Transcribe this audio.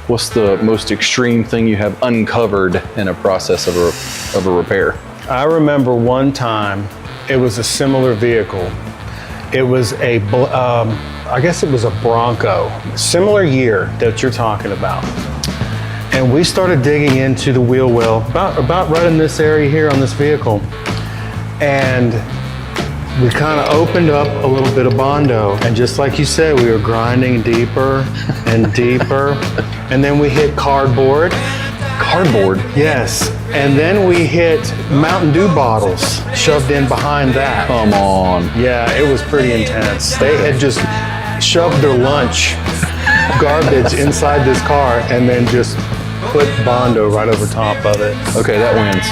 What's the most extreme thing you have uncovered in a process of a repair? I remember one time, it was a similar vehicle. It was I guess it was a Bronco, similar year that you're talking about. And we started digging into the wheel well, about right in this area here on this vehicle. And we kind of opened up a little bit of Bondo. And just like you said, we were grinding deeper and deeper. And then we hit cardboard. Cardboard? Yes. And then we hit Mountain Dew bottles shoved in behind that. Come on. Yeah, it was pretty intense. They had just shoved their lunch garbage inside this car and then just put Bondo right over top of it. Okay, that wins.